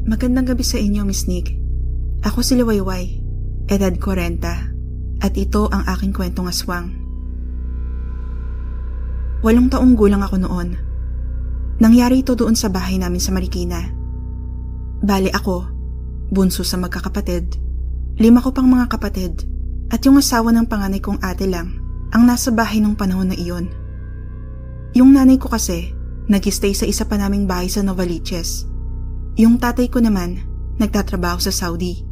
Magandang gabi sa inyo, Miss Nick. Ako si Liwayway, edad 40, at ito ang aking kwentong aswang. 8 taong gulang ako noon. Nangyari ito doon sa bahay namin sa Marikina. Bale ako, bunso sa magkakapatid, 5 ko pang mga kapatid, at yung asawa ng panganay kong ate lang ang nasa bahay nung panahon na iyon. Yung nanay ko kasi, nag-stay sa isa pa naming bahay sa Novaliches. Yung tatay ko naman, nagtatrabaho sa Saudi.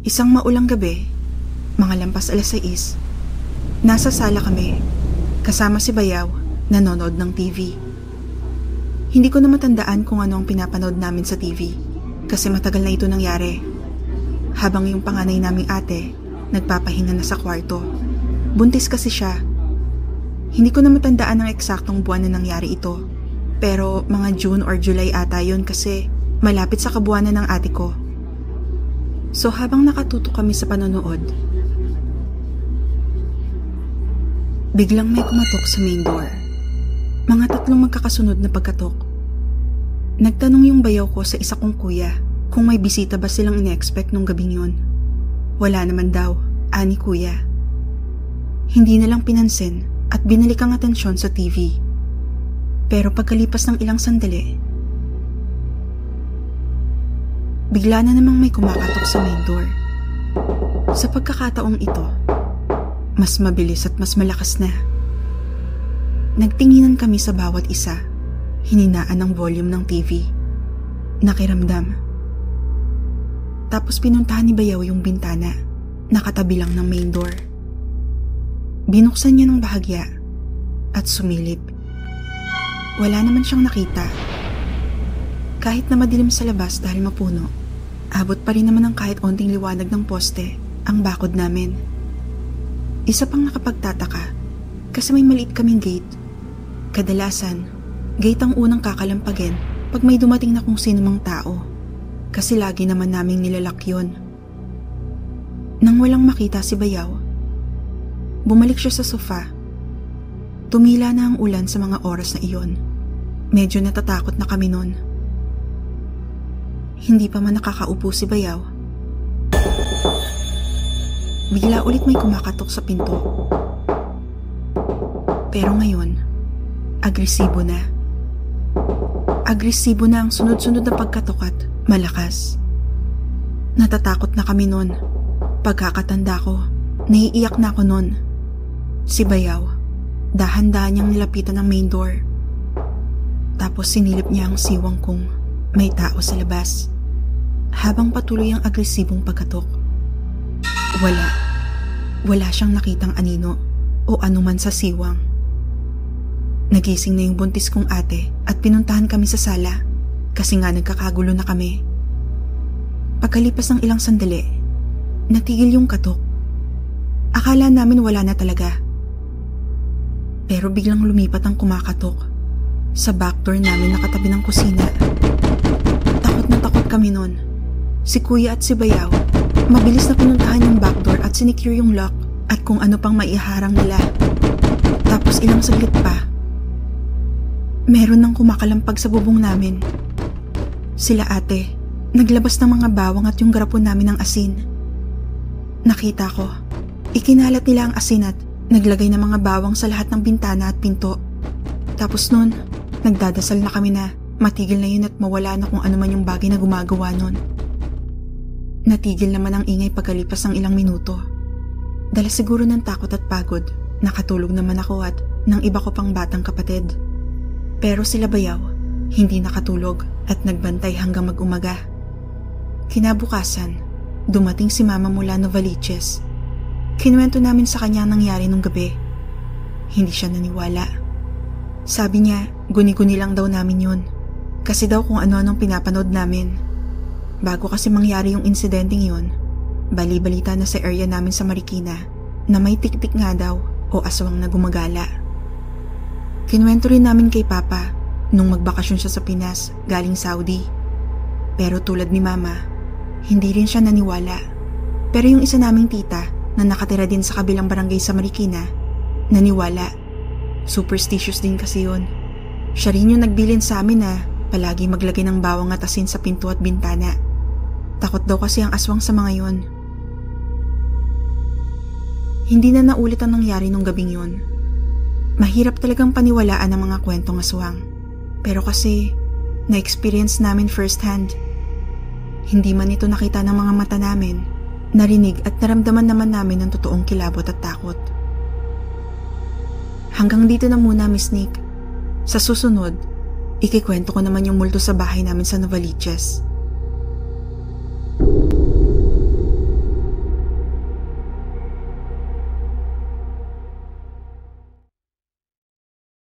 Isang maulang gabi, mga lampas 6:00, nasa sala kami, kasama si Bayaw, nanonood ng TV. Hindi ko na matandaan kung ano ang pinapanood namin sa TV, kasi matagal na ito nangyari. Habang yung panganay naming ate, nagpapahinga na sa kwarto. Buntis kasi siya. Hindi ko na matandaan ang eksaktong buwan na nangyari ito. Pero mga June or July ata yun kasi malapit sa kabuwanan ng ate ko. So habang nakatutok kami sa panonood, biglang may kumatok sa main door. Mga 3 magkakasunod na pagkatok. Nagtanong yung bayaw ko sa isa kong kuya kung may bisita ba silang ine-expect nung gabing yun. Wala naman daw, ani kuya. Hindi nalang pinansin at binalik ang atensyon sa TV. Pero pagkalipas ng ilang sandali, bigla na namang may kumakatok sa main door. Sa pagkakataong ito, mas mabilis at mas malakas na. Nagtinginan kami sa bawat isa, hininaan ang volume ng TV. Nakiramdam. Tapos pinuntahan ni Bayaw yung bintana, nakatabi lang ng main door. Binuksan niya ng bahagya at sumilip. Wala naman siyang nakita. Kahit na madilim sa labas dahil mapuno, abot pa rin naman ng kahit onting liwanag ng poste ang bakod namin. Isa pang nakapagtataka kasi may maliit kaming gate. Kadalasan, gate ang unang kakalampagin pag may dumating na kung sino mang tao kasi lagi naman naming nilalak yun. Nang walang makita si Bayaw, bumalik siya sa sofa. Tumila na ang ulan sa mga oras na iyon. Medyo natatakot na kami nun. Hindi pa man nakakaupo si Bayaw, bigla ulit may kumakatok sa pinto. Pero ngayon, agresibo na. Agresibo na ang sunod-sunod na pagkatok at malakas. Natatakot na kami nun. Pagkakatanda ko, naiiyak na ako nun. Si Bayaw, dahan-dahan niyang nilapitan ang main door. Tapos sinilip niya ang siwang kung may tao sa labas. Habang patuloy ang agresibong pagkatok. Wala siyang nakitang anino o anuman sa siwang. Nagising na yung buntis kong ate at pinuntahan kami sa sala kasi nga nagkakagulo na kami. Pagkalipas ng ilang sandali, natigil yung katok. Akala namin wala na talaga. Pero biglang lumipat ang kumakatok sa backdoor namin nakatabi ng kusina. Takot na takot kami nun. Si kuya at si Bayaw, mabilis na pinuntahan yung backdoor at sinecure yung lock at kung ano pang maiharang nila. Tapos ilang saglit pa, meron nang kumakalampag sa bubong namin. Sila ate, naglabas ng mga bawang at yung garapon namin ng asin. Nakita ko, ikinalat nila ang asin at naglagay ng mga bawang sa lahat ng bintana at pinto. Tapos nun, nagdadasal na kami na matigil na yun at mawala na kung ano man yung bagay na gumagawa nun. Natigil naman ang ingay pagkalipas ng ilang minuto. Dala siguro ng takot at pagod, nakatulog naman ako at ng iba ko pang batang kapatid. Pero sila Bayaw, hindi nakatulog at nagbantay hanggang mag-umaga. Kinabukasan, dumating si mama mula Novaliches. Kinuwento namin sa kanya ang nangyari nung gabi. Hindi siya naniwala. Sabi niya, guni-guni lang daw namin yun. Kasi daw kung ano-anong pinapanood namin. Bago kasi mangyari yung insidenteng yun, bali-balita na sa area namin sa Marikina na may tik-tik nga daw o aswang na gumagala. Kinuwento rin namin kay Papa nung magbakasyon siya sa Pinas galing Saudi. Pero tulad ni Mama, hindi rin siya naniwala. Pero yung isa naming tita na nakatira din sa kabilang barangay sa Marikina, naniwala. Superstitious din kasi yun. Siya rin yung nagbilin sa amin na Palagi maglagay ng bawang at asin sa pinto at bintana. Takot daw kasi ang aswang sa mga yon. Hindi na naulit ang nangyari nung gabing yon. Mahirap talagang paniwalaan ang mga kwentong aswang. Pero kasi, na-experience namin firsthand. Hindi man ito nakita ng mga mata namin, narinig at naramdaman naman namin ang totoong kilabot at takot. Hanggang dito na muna, Miss Nick. Sa susunod, ikikwento ko naman yung multo sa bahay namin sa Novaliches.